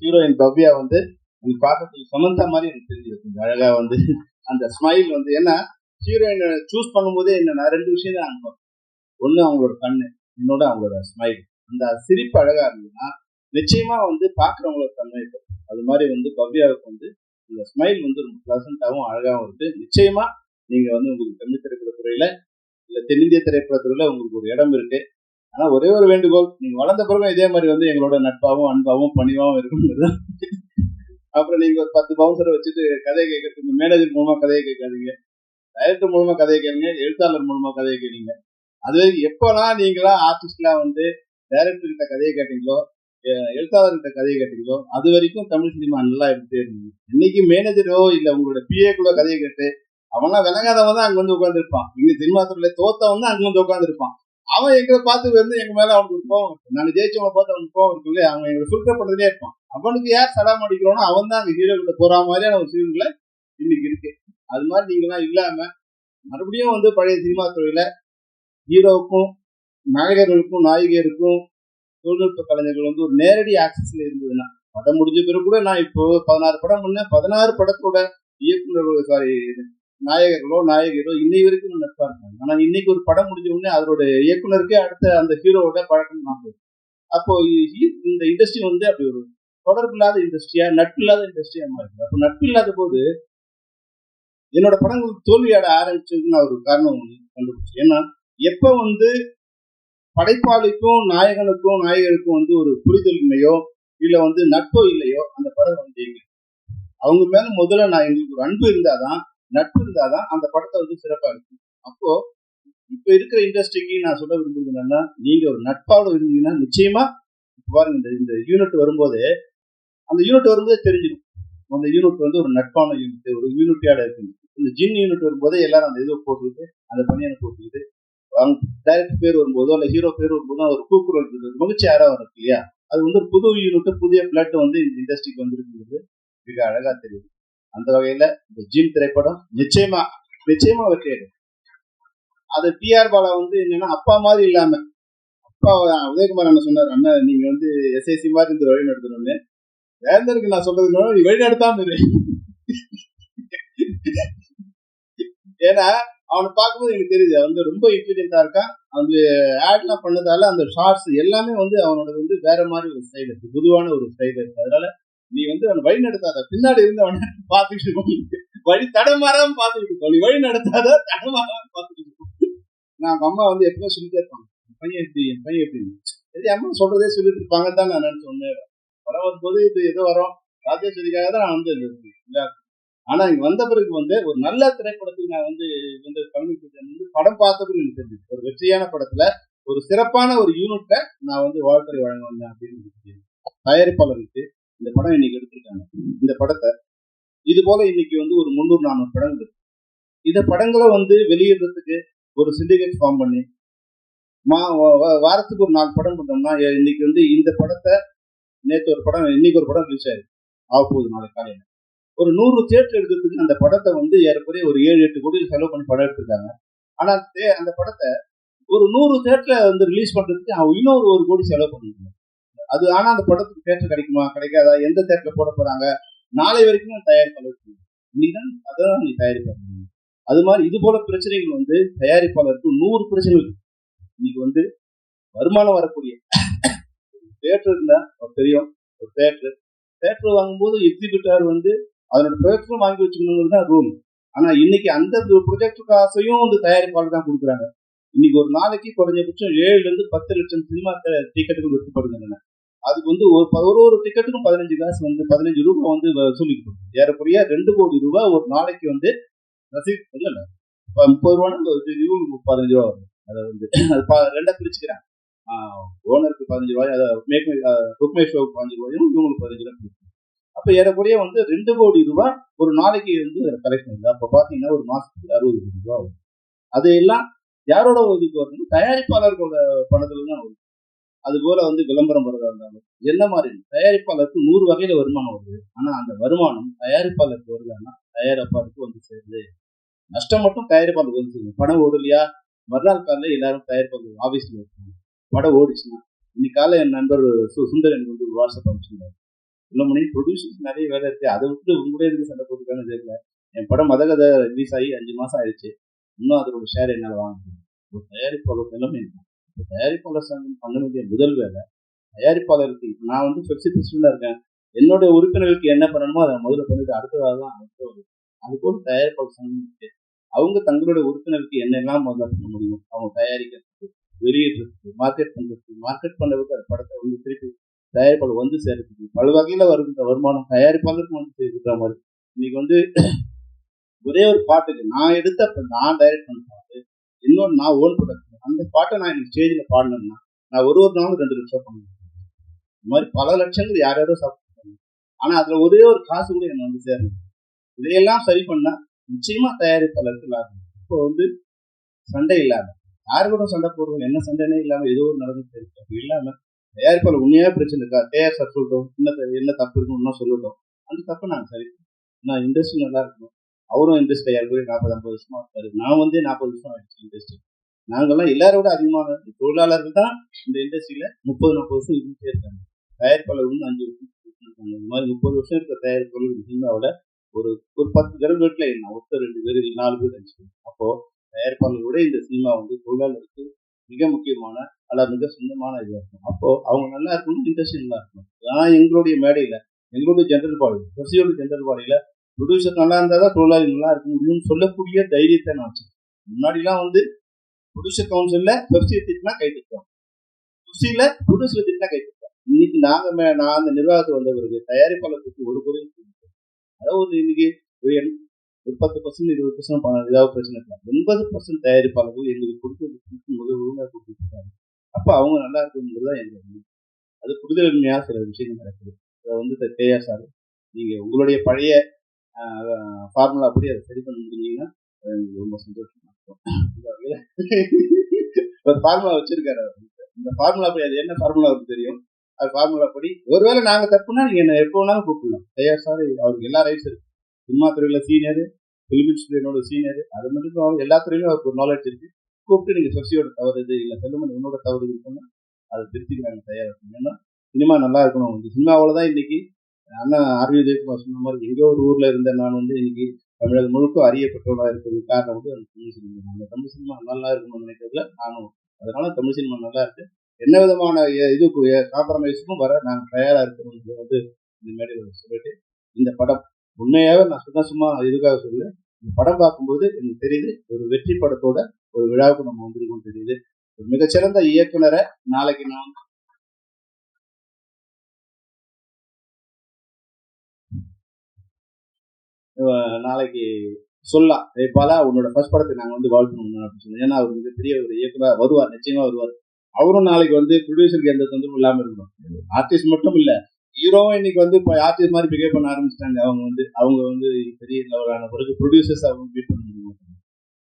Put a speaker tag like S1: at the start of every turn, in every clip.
S1: Heroine Bhavya வந்து எனக்கு பார்க்கறதுக்கு சமந்தா மாதிரி எனக்கு தெரிஞ்சது. கொஞ்சம் அழகா வந்து அந்த ஸ்மைல் வந்து, ஏன்னா ஹீரோயினை சூஸ் பண்ணும்போதே என்னன்னா 2 விஷயம் தான் அனுப்போம். ஒண்ணு அவங்களோட கண்ணு, இன்னொன்று அவங்களோட ஸ்மைல். அந்த சிரிப்பு அழகா இருந்ததுன்னா நிச்சயமா வந்து பாக்குறவங்களோட தன்மை இருக்கும். அது மாதிரி வந்து பவ்யாவுக்கு வந்து இந்த ஸ்மைல் வந்து ரொம்ப பிளசண்டாகவும் அழகாகவும் இருக்கு. நிச்சயமா நீங்க வந்து உங்களுக்கு தமிழ் திரைப்பட துறையில இல்ல தென்னிந்திய திரைப்பட துறையில உங்களுக்கு ஒரு இடம் இருக்கு. ஆனா ஒரே ஒரு வேண்டுகோள், நீங்க வளர்ந்த பிறகு இதே மாதிரி வந்து எங்களோட நட்பாகவும் அன்பாகவும் பணிவாகவும் இருக்குங்கிறது. அப்புறம் நீங்க ஒரு 10 பவுன்சரை வச்சுட்டு கதையை கேட்கறதுக்கு மேனேஜர் மூலமா கதையை கேட்காதீங்க, டைரக்டர் மூலமா கதையை கேளுங்க, எழுத்தாளர் மூலமா கதையை கேளுங்க. அது எப்பெல்லாம் நீங்களா ஆர்டிஸ்ட்லாம் வந்து டைரக்டர் கிட்ட கதையை கேட்டீங்களோ, எழுத்தாளர்கிட்ட கதையை கேட்டீங்களோ, அது வரைக்கும் தமிழ் சினிமா நல்லா எடுத்துட்டே இருந்தீங்க. இன்னைக்கு மேனேஜரோ இல்ல உங்களோட பிஏக்குள்ள கதையை கேட்டு அவன்லாம் விளங்காதவன் தான் அங்க வந்து உட்காந்துருப்பான். இங்க சினிமா துறையில தோத்தவன் தான் அங்க வந்து உட்காந்துருப்பான். அவன் எங்களை பார்த்து வந்து எங்க மேல அவனுக்கு கோவம் இருக்கும். நாங்க ஜெயிச்சவங்களை பார்த்து அவனுக்கு கோவம் இருக்குல்ல, அவன் எங்களை ஃபில்டர் பண்றதே இருப்பான். அவனுக்கு யார் சலாம் அடிக்கிறோனோ அவன் தான் அங்க ஹீரோ கிட்ட போற மாதிரியான ஒரு சீன்ல இன்னைக்கு இருக்கு. அது மாதிரி நீங்களாம் இல்லாம மறுபடியும் வந்து பழைய சினிமா துறையில ஹீரோவுக்கும் நாயகர்களுக்கும் நாயகியருக்கும் தொழில்நுட்ப கலைஞர்கள் வந்து ஒரு நேரடி ஆக்சஸ்ல இருந்ததுன்னா, படம் முடிஞ்ச பிறகு கூட நான் இப்போ 16 படம் பண்ணேன், 16 படத்தோட இயக்குநர்களோ நாயகர்களோ நாயகியரோ இன்னை வரைக்கும் நட்பா இருக்காங்க. ஆனா இன்னைக்கு ஒரு படம் முடிஞ்ச உடனே அதோட இயக்குனருக்கே அடுத்த அந்த ஹீரோவோட பழக்கம் தான் போகுது. அப்போ இந்த இண்டஸ்ட்ரி வந்து அப்படி ஒரு தொடர்பு இல்லாத இண்டஸ்ட்ரியா, நட்பு இல்லாத இண்டஸ்ட்ரியா மாறிடுது. அப்போ நட்பு இல்லாத போது என்னோட படங்களுக்கு தோல்வியாட ஆரம்பிச்சதுன்னு நான் ஒரு காரணம் கண்டுபிடிச்சேன். ஏன்னா எப்ப வந்து படைப்பாளிக்கும் நாயகனுக்கும் நாயகருக்கும் வந்து ஒரு புரிதலின்மையோ இல்ல வந்து நட்போ இல்லையோ அந்த படம் வந்து அவங்க மேல முதல்ல நான் எங்களுக்கு ஒரு அன்பு இருந்தாதான், நட்பு இருந்தாதான் அந்த படத்தை வந்து சிறப்பா இருக்கும். அப்போ இப்ப இருக்கிற இண்டஸ்ட்ரிக்கு நான் சொல்ல விரும்புறது என்னன்னா, நீங்க ஒரு நட்பாவோட இருந்தீங்கன்னா நிச்சயமா பாருங்க, இந்த யூனிட் வரும்போது அந்த யூனிட் வரும்போதே தெரிஞ்சிடும் அந்த யூனிட் வந்து ஒரு நட்பான யூனிட், ஒரு யூனிட்டியோட இருக்கு. இந்த ஜின் யூனிட் வரும்போதே எல்லாரும் அந்த இதை போட்டுக்கிட்டு அந்த பணியை போட்டுக்கிட்டு டைரக்டர் பேர் வரும்போதோ இல்ல ஹீரோ பேர் வரும்போதோ ஒரு கூக்குரல் மகிழ்ச்சி யாரா வரும் இல்லையா? அது வந்து ஒரு புது யூனிட், புதிய பிளட் வந்து இந்த இண்டஸ்ட்ரிக்கு வந்துருக்குங்கிறது மிக அழகா தெரியுது. அந்த வகையில இந்த ஜின் திரைப்படம் நிச்சயமா நிச்சயமா வெற்றி அடையும். அது டிஆர் பாலா வந்து என்னன்னா அப்பா மாதிரி இல்லாம, அப்பா உதயகுமார் அண்ணன் சொன்னார், அண்ணன் நீங்க வந்து எஸ்ஐசி மாதிரி இந்த வழி நடத்தணும்னு. வேந்தருக்கு நான் சொல்றது நீ வழி நடத்தாம இரு. ஏன்னா அவனை பார்க்கும்போது எனக்கு தெரியுது அவன் வந்து ரொம்ப இன்டெலிஜென்டா இருக்கான். அந்த ஆட்லாம் பண்ணதால அந்த ஷார்ட்ஸ் எல்லாமே வந்து அவனோட வந்து வேற மாதிரி ஒரு ஸ்டைல் இருக்கு, பொதுவான ஒரு ஸ்டைல் இருக்கு. அதனால நீ வந்து அவனை வழி நடத்தாத, பின்னாடி இருந்தவன பார்த்துக்கிட்டு இருக்கோம், வழி தடமாறாம பார்த்துக்கிட்டு இருக்கோம், நீ வழி நடத்தாத தடமாறாம பார்த்துக்கிட்டு இருக்கோம். நான் அம்மா வந்து எப்பவும் சொல்லிட்டே இருப்பாங்க, என் பையன் எப்படின்னு சரி அம்மா சொல்றதே சொல்லிட்டு இருப்பாங்கன்னு தான் நான் நினைச்ச ஒண்ணு வர வரும்போது இது ஏதோ வரும் ராஜேஸ்வரிக்காக தான் நான் வந்து. ஆனா இங்க வந்த பிறகு வந்து ஒரு நல்ல திரைப்படத்துக்கு நான் வந்து படம் பார்த்ததுக்கு எனக்கு தெரிஞ்சது, ஒரு வெற்றியான படத்துல ஒரு சிறப்பான ஒரு யூனிட்டை நான் வந்து வாழ்த்துறை வழங்க வந்தேன் அப்படின்னு தயாரிப்பாளருக்கு இந்த படம் இன்னைக்கு எடுத்திருக்காங்க. இந்த படத்தை இது போல இன்னைக்கு வந்து ஒரு 300-400 படங்கள் இருக்கு. இந்த படங்களை வந்து வெளியிடுறதுக்கு ஒரு சிண்டிகேட் ஃபார்ம் பண்ணி வாரத்துக்கு ஒரு 4 படம் பண்ணோம்னா இன்னைக்கு வந்து இந்த படத்தை நேற்று ஒரு படம் இன்னைக்கு ஒரு படம் ரிலீஸ் ஆயிருக்கு ஆக போகுது நாளைக்கு காலையில. ஒரு 100 தியேட்டர் எடுக்கிறதுக்கு அந்த படத்தை வந்து ஏறக்குறைய ஒரு 7-8 கோடி செலவு பண்ணி படம் எடுத்திருக்காங்க. ஆனா அந்த படத்தை ஒரு 100 தியேட்டர்ல வந்து ரிலீஸ் பண்றதுக்கு அவங்க இன்னொரு 1 கோடி செலவு பண்ணிருக்காங்க. அது ஆனா அந்த படத்துக்கு தியேட்டர் கிடைக்குமா கிடைக்காதா, எந்த தியேட்டர்ல போட போறாங்க, நாளை வரைக்கும் தயாரிப்பாளர் இன்னைக்குதான் அதான் நீ தயாரிப்பாளர். அது மாதிரி இது போல பிரச்சனைகள் வந்து தயாரிப்பாளருக்கு 100 பிரச்சனைகள். இன்னைக்கு வந்து வருமானம் வரக்கூடிய தியேட்டர் இருந்தா தெரியும், ஒரு தியேட்டர் வாங்கும்போது எக்ஸிபிட்டர் வந்து அதனோட ப்ரொஜெக்டரும் வாங்கி வச்சுக்கணுங்கிறது தான் ரூல். ஆனா இன்னைக்கு அந்த ப்ரொஜெக்டர் காசையும் வந்து தயாரிப்பாளர் தான் கொடுக்குறாங்க. இன்னைக்கு ஒரு நாளைக்கு குறைஞ்சபட்சம் 7-10 லட்சம் சினிமா டிக்கெட்டுகள் விற்கப்படுகின்றன. அதுக்கு வந்து ஒரு டிக்கெட்டுக்கும் 15 காசு வந்து 15 ரூபாய் வந்து சொல்லிட்டு ஏறக்குறைய 2 கோடி ரூபாய் ஒரு நாளைக்கு வந்து ரசீது இல்ல 30 ரூபான்னு 15 ரூபா வரும். அதை வந்து ரெண்டா பிரிச்சுக்கிறாங்க. ஓனருக்கு 15 ரூபாய், புக்மை ஷோவுக்கு 15 ரூபாயும் இவங்களுக்கு 15 ரூபாய். அப்ப ஏறக்குறைய வந்து 2 கோடி ரூபாய் ஒரு நாளைக்கு வந்து கலெக்ட் பண்ணுது. அப்ப பாத்தீங்கன்னா ஒரு மாசத்துக்கு 60 கோடி ரூபாய் வரும். அதையெல்லாம் யாரோட ஒதுக்கு வரணும்? தயாரிப்பாளர்களோட பணத்துல தான் வரும். அது போல வந்து விளம்பரம் வரதா இருந்தாலும் என்ன மாதிரி தயாரிப்பாளருக்கு 100 வகையில வருமானம் வருது. ஆனா அந்த வருமானம் தயாரிப்பாளருக்கு வருதுன்னா தயாரிப்பாளருக்கு வந்து சேருது. நஷ்டம் மட்டும் தயாரிப்பாளருக்கு வந்து சேருது. படம் ஓடலையா மறுநாள் காலையில எல்லாரும் தயாரிப்பாளர் ஆபீஸ்ல இருக்காங்க. படம் ஓடிச்சுன்னா இன்னைக்கு காலை என் நண்பர் சுந்தர் எனக்கு வந்து வாட்ஸ்அப் அனுப்பிச்சிருந்தாரு, இன்னும் ப்ரொடியூசர்ஸ் நிறைய வேலை இருக்கு. அதை விட்டு உங்களே எதுக்கு சண்டை போட்டுக்கான்னு தெரியல. என் படம் மதகதை ரிலீஸ் ஆகி 5 மாசம் ஆயிடுச்சு. இன்னும் அதோட ஷேர் என்னால் வாங்க முடியும். ஒரு தயாரிப்பாளர் நிலைமை இருக்கும். தயாரிப்பாளர் சங்கம் பண்ண வேண்டிய முதல் வேலை தயாரிப்பாளருக்கு. இப்போ நான் வந்து பெப்சி பிரசிடண்டா இருக்கேன். என்னுடைய உறுப்பினர்களுக்கு என்ன பண்ணணுமோ அதை முதல்ல பண்ணிட்டு அடுத்ததாக தான் அடுத்த ஒரு அது போல தயாரிப்பாளர் சங்கம் இருக்கு. அவங்க தங்களுடைய உறுப்பினருக்கு என்னெல்லாம் முதல்ல பண்ண முடியும், அவங்க தயாரிக்கிறதுக்கு, வெளியிடுறதுக்கு, மார்க்கெட் பண்ணுறதுக்கு, அந்த படத்தை வந்து திருப்பி தயாரிப்பாளர் வந்து சேர்றதுக்கு பல வகையில வருகின்ற வருமானம் தயாரிப்பாளருக்கு வந்து சேர்க்கிற மாதிரி. இன்னைக்கு வந்து ஒரே ஒரு பாட்டுக்கு நான் எடுத்த நான் டைரக்ட் பண்ண பாட்டு, இன்னொன்று நான் ஓன் ப்ரொடக்ஷன், அந்த பாட்டை நான் இன்னைக்கு ஸ்டேஜில் பாடணும்னா நான் ஒரு நாளும் 2 லட்சம் பண்ணுவேன். இந்த மாதிரி பல லட்சங்கள் யார் யாரோ சாப்பிட்டு, ஆனா அதுல ஒரே ஒரு காசு கூட என்ன வந்து சேரணும். இதையெல்லாம் சரி பண்ணா நிச்சயமா தயாரிப்பாளருக்கு லாபம். இப்போ வந்து சண்டை இல்லாம யாரு கூட சண்டை போடுவோம், என்ன சண்டைனே இல்லாம ஏதோ ஒரு நடந்துட்டு இருக்கு இல்லாம தயாரிப்பாளர் உண்மையாக பிரச்சனை இருக்கா, தேர் சார் சொல்லட்டும், என்ன தப்பு இருக்குன்னு சொல்லட்டும், அந்த தப்பை நாங்கள் சரி நான் இண்டஸ்ட்ரி நல்லா இருக்கணும். அவரும் இண்டஸ்ட்ரி யாரு கூட 40-50 வருஷமா இருக்காரு. நான் வந்து 40 வருஷம் ஆயிடுச்சு இண்டஸ்ட்ரி. நாங்கள்லாம் எல்லாரோட அதிகமான தொழிலாளர்கள் தான் இந்த இண்டஸ்ட்ரியில 30-40 வருஷம் இருந்துட்டே இருக்காங்க. தயாரிப்பாளர் வந்து 5 வருஷம் இருக்காங்க. இந்த மாதிரி 30 வருஷம் இருக்கிற தயாரிப்பாளர் சினிமாவோட ஒரு 10 பேர் வீட்டில் இல்லை, ஒருத்தர் 2 பேர் 4 பேர் 5 பேர். அப்போ தயாரிப்பாளர்களோட இந்த சினிமா வந்து தொழிலாளருக்கு மிக முக்கியமான மிக சொந்தமான இதுவாக இருக்கும். அப்போ அவங்க நல்லா இருக்கணும், இண்டஸ்ட்ரி நல்லா இருக்கணும். ஆனால் எங்களுடைய மேடையில எங்களுடைய ஜென்ரல் பாடியில் பெப்சியோட ஜென்ரல் பாடியில ப்ரொடியூசர் நல்லா இருந்தால் தான் தொழிலாளி நல்லா இருக்க முடியும்னு சொல்லக்கூடிய தைரியத்தை நான் வச்சேன். முன்னாடிலாம் வந்து ப்ரொடியூசர் கவுன்சில்ல பெப்சியை திட்டினா கை தட்டுவோம், பெப்சியில ப்ரொடியூசர் திட்டினா கை தட்டுவோம். இன்னைக்கு நான் அந்த நிர்வாகத்துக்கு வந்தவருக்கு தயாரிப்பாளருக்கு ஒரு குறையும், அதாவது இன்னைக்கு ஒரு 10% 20% ஏதாவது பிரச்சனை இருக்கலாம். 80% தயாரிப்பாளர்கள் எங்களுக்கு கொடுத்து முதல் ஒழுங்காக கொடுத்துருக்காங்க. அப்ப அவங்க நல்லா இருக்குங்கிறதா எங்களுக்கு அது புரிதலின்மையா சில விஷயங்கள் நடக்குது. அதை வந்து கேஆர் சார் நீங்க உங்களுடைய பழைய ஃபார்முலா அப்படி அதை சரி பண்ண முடிஞ்சீங்கன்னா ரொம்ப சந்தோஷமா இருக்கும். ஒரு ஃபார்முலா வச்சிருக்காரு. இந்த ஃபார்முலா படி அது என்ன ஃபார்முலா அவருக்கு தெரியும். அது ஃபார்முலா படி ஒருவேளை நாங்க தப்புனா நீங்க என்ன எப்போ வேணாலும் கூப்பிடலாம். கேஆர் சார் அவருக்கு எல்லா ரைட்ஸ் இருக்கு. சினிமா துறையில சீனியர், பிலிம் இண்டஸ்ட்ரியோட சீனியர், அது மட்டும் எல்லா துறையிலும் அவருக்கு ஒரு நாலேஜ் இருக்கு. கூப்பிட்டு நீங்க பெப்சியோட தவறு இது இல்லை செல்லுமன் என்னோட தவறு இருக்குன்னா அதை திருத்திக்கு நாங்கள் தயாராக இருக்கணும். ஏன்னா சினிமா நல்லா இருக்கணும். இந்த சினிமாவில் தான் இன்னைக்கு அண்ணா ஆர்வி ஜெயக்குமார் சொன்ன மாதிரி எங்கேயோ ஒரு ஊர்ல இருந்த நான் வந்து இன்னைக்கு தமிழகம் முழுக்க அறியப்பட்டவனாக இருக்கிறது காரணம் வந்து அந்த தமிழ் சினிமா. அந்த தமிழ் சினிமா நல்லா இருக்கணும்னு நினைக்கிறதுல நானும், அதனால தமிழ் சினிமா நல்லா இருக்கு. என்ன விதமான இது காம்ப்ரமைஸுக்கும் வர நாங்கள் தயாரா இருக்கிறோம் வந்து இந்த மேடையில் சொல்லிட்டு, இந்த படம் உண்மையாவே நான் சும்மா இதுக்காக சொல்ல, இந்த படம் பார்க்கும்போது எனக்கு தெரியுது ஒரு வெற்றி படத்தோட ஒரு விழாவுக்கு நம்ம வந்திருக்கோம் தெரியுது. ஒரு மிகச்சிறந்த இயக்குனரை நாளைக்கு நான் நாளைக்கு சொல்லலாம், பாலா உன்னோட ஃபர்ஸ்ட் படத்துக்கு நாங்கள் வந்து வாழ்க்கணும் அப்படின்னு சொன்னோம். ஏன்னா அவர் மிகப்பெரிய ஒரு இயக்குனர் வருவார், நிச்சயமா வருவார். அவரும் நாளைக்கு வந்து ப்ரொடியூசருக்கு எந்த தொந்தரவும் இல்லாமல் இருக்கணும். ஆர்டிஸ்ட் மட்டும் இல்லை, ஹீரோவும் இன்னைக்கு வந்து இப்போ ஆர்டிஸ்ட் மாதிரி பிஹேவ் பண்ண ஆரம்பிச்சிட்டாங்க. அவங்க வந்து பெரிய லெவலான பிறகு ப்ரொடியூசர்ஸ் அவங்க மீட் பண்ண முடியும்.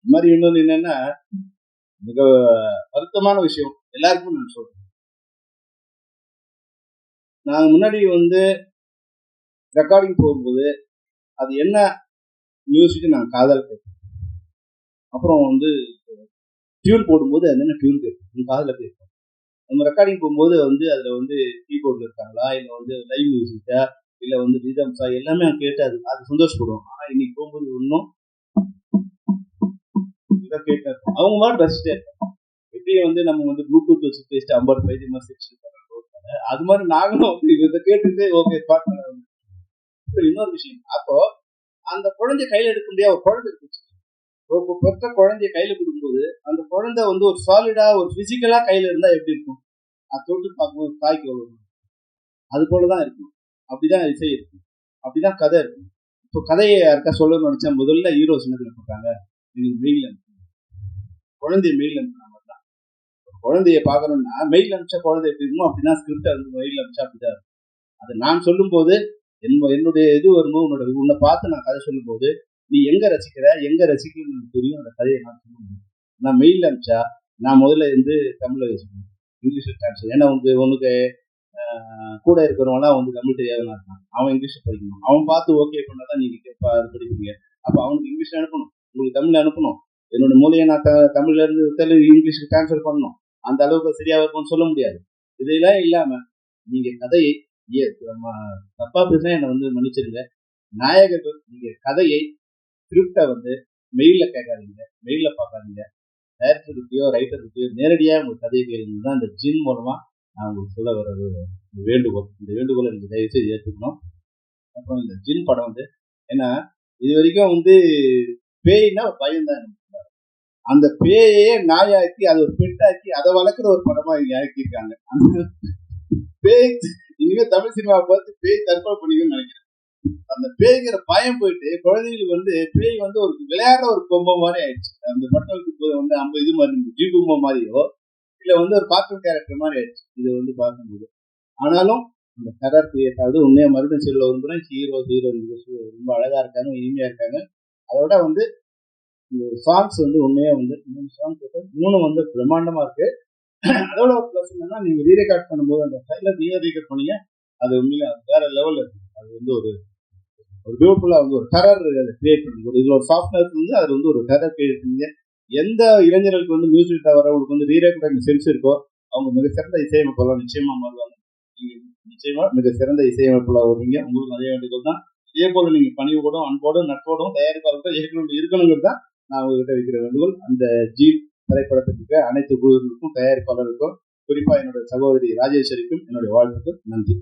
S1: இந்த மாதிரி இன்னொன்று என்னன்னா மிக வருத்தமான விஷயம் எல்லாருக்கும் நான் சொல்றேன். நாங்கள் முன்னாடி வந்து ரெக்கார்டிங் போகும்போது அது என்ன மியூசிக் நாங்கள் காதல் கேட்போம். அப்புறம் வந்து டியூன் போடும்போது அது என்ன டியூன் கேட்போம், காதில் கேட்போம். நம்ம ரெக்கார்டிங் போகும்போது வந்து அதில் வந்து கீபோர்டில் இருக்காங்களா, இல்லை வந்து லைவ் மியூசிக்கா, இல்லை வந்து ரிதம்ஸா, எல்லாமே கேட்டு அது சந்தோஷப்படுவோம். ஆனால் இன்னைக்கு போகும்போது இன்னும் கேட்டு இருப்போம். அவங்க மாதிரி ரசிச்சுட்டே இருப்போம். எப்படியும் வந்து நம்ம வந்து ப்ளூடூத் வச்சு பேசிட்டு 50 அது மாதிரி நாங்களும் இதை கேட்டுட்டு ஓகே பாட்டு. இன்னொரு விஷயம், அப்போ அந்த குழந்தை கையில எடுக்க முடியாது. ஒரு குழந்தை இருக்கு, பெற்ற குழந்தைய கையில கொடுக்கும்போது அந்த குழந்தை வந்து ஒரு சாலிடா ஒரு பிசிக்கலா கையில இருந்தா எப்படி இருக்கும், அது தொட்டு பார்க்கும்போது தாய்க்கு எவ்வளவு, அது போலதான் இருக்கும். அப்படிதான் இசை இருக்கும், அப்படிதான் கதை இருக்கும். இப்போ கதையை யாருக்கா சொல்லணும்னு நினைச்சா முதல்ல ஹீரோ சின்னத்துல போட்டாங்க, மெயில் குழந்தைய மெயில் அனுப்புற மாதிரி தான். குழந்தைய பார்க்கணும்னா மெயில் அனுப்பிச்சா குழந்தை எப்படி இருக்குமோ அப்படின்னா ஸ்கிரிப்ட் வந்து மெயில் அனுப்பிச்சா அப்படிதான் இருக்கும். அதை நான் சொல்லும் போது என்னுடைய இது வரும்போது உன்னை பார்த்து நான் கதை சொல்லும் போது நீ எங்க ரசிக்கிறன்னு தெரியும். அந்த கதையை நான் சொல்ல முடியும். நான் மெயில் அனுப்பிச்சா நான் முதல்ல இருந்து தமிழ்ல பேசணும், இங்கிலீஷ்ல டிரான்ஸ்லேட். ஏன்னா உனக்கு கூட இருக்கிறவங்களாம் வந்து தமிழ் தெரியாதவனா இருக்கான், அவன் இங்கிலீஷ் படிக்கணும். அவன் பார்த்து ஓகே பண்ணாதான் நீங்க அது படிப்பீங்க. அப்போ அவனுக்கு இங்கிலீஷ் அனுப்பணும், உங்களுக்கு தமிழ் அனுப்பணும். என்னோட மூலையை நான் தமிழ்ல இருந்து தெலுங்கு இங்கிலீஷ்க்கு டிரான்ஸ்ஃபர் பண்ணணும். அந்த அளவுக்கு சரியா இருக்கும்னு சொல்ல முடியாது. இதெல்லாம் இல்லாம நீங்க கதையை நம்ம தப்பா பேசினா என்னை வந்து மன்னிச்சிருங்க. நாயகர்கள் நீங்க கதையை ஸ்கிரிப்டை வந்து மெயில கேட்காதீங்க, மெயில பார்க்காதீங்க. டைரக்டர்கிட்டயோ ரைட்டர்கிட்டயோ நேரடியாக உங்க கதையை கேளுங்க தான் இந்த ஜின் மூலமா நான் உங்களுக்கு சொல்ல வர்றது வேண்டுகோள். இந்த வேண்டுகோளை நீங்க தயவு செய்து ஏற்றுக்கணும். அப்புறம் இந்த ஜின் படம் வந்து ஏன்னா இது வரைக்கும் வந்து பேய்னா பயம் தான். அந்த பேயே நாயாக்கி அதை ஒரு பெட்டாக்கி அதை வளர்க்குற ஒரு படமா இங்க ஆக்கியிருக்காங்க. அந்த பேய் இனிமே தமிழ் சினிமாவை பார்த்து பேய் தற்கொலை பண்ணிக்கணும்னு நினைக்கிறேன். அந்த பேய்ங்கிற பயம் போயிட்டு குழந்தைங்களுக்கு வந்து பேய் வந்து ஒரு விளையாடுற ஒரு பொம்மை மாதிரி ஆயிடுச்சு. அந்த பட்டத்துக்கு வந்து 50 இது மாதிரி ஜி பொம்மை மாதிரியோ இல்ல வந்து ஒரு கார்ட்டூன் கேரக்டர் மாதிரி ஆயிடுச்சு இது வந்து பார்க்கும்போது. ஆனாலும் அந்த கலர் கிரியேட் ஆகுது. உண்மையா மருதன் சீரியல் ஒரு ஹீரோ ரொம்ப அழகா இருக்காங்க, இனிமையா இருக்காங்க. அதோட வந்து சாங்ஸ் வந்து உண்மையா வந்து 3 சாங்ஸ் வந்து பிரம்மாண்டமா இருக்கு. அதோட ஒரு ப்ளஸ் என்னன்னா நீங்க ரீரெக்கார்ட் பண்ணும்போது அந்த ட்ரைலர் நீங்க ரீரெக்கார்ட் பண்ணீங்க, அது உண்மையில வேற லெவல்ல இருக்கு. அது வந்து ஒரு பியூட்டிஃபுல்லா வந்து ஒரு டெரர் கிரியேட் பண்ணுங்க. இதுல ஒரு சாஃப்ட்னஸ் வந்து அதுல வந்து ஒரு டெரர் கிரியேட் பண்ணுங்க. எந்த இளைஞர்களுக்கு வந்து மியூசிக் வரவங்களுக்கு வந்து ரீரெக்கார்ட் சென்ஸ் இருக்கோ அவங்க மிக சிறந்த இசையமைப்பாளர் நிச்சயமா மாறுவாங்க. நீங்க நிச்சயமா மிக சிறந்த இசையமைப்பாளர் வருவீங்க. உங்களுக்கு அதே வேண்டியது தான். இதே போல நீங்க பணிவோடும் அன்போடும் நட்போடும் தயாரிப்பாளர்கள் இருக்கணுங்கிறது தான் நான் உங்ககிட்ட வைக்கிற வேண்டுகோள். அந்த ஜி திரைப்படத்திற்கு அனைத்து குழுவினருக்கும் தயாரிப்பாளருக்கும் குறிப்பா என்னுடைய சகோதரி ராஜேஸ்வரிக்கும் என்னுடைய வாழ்த்துக்கள். நன்றி.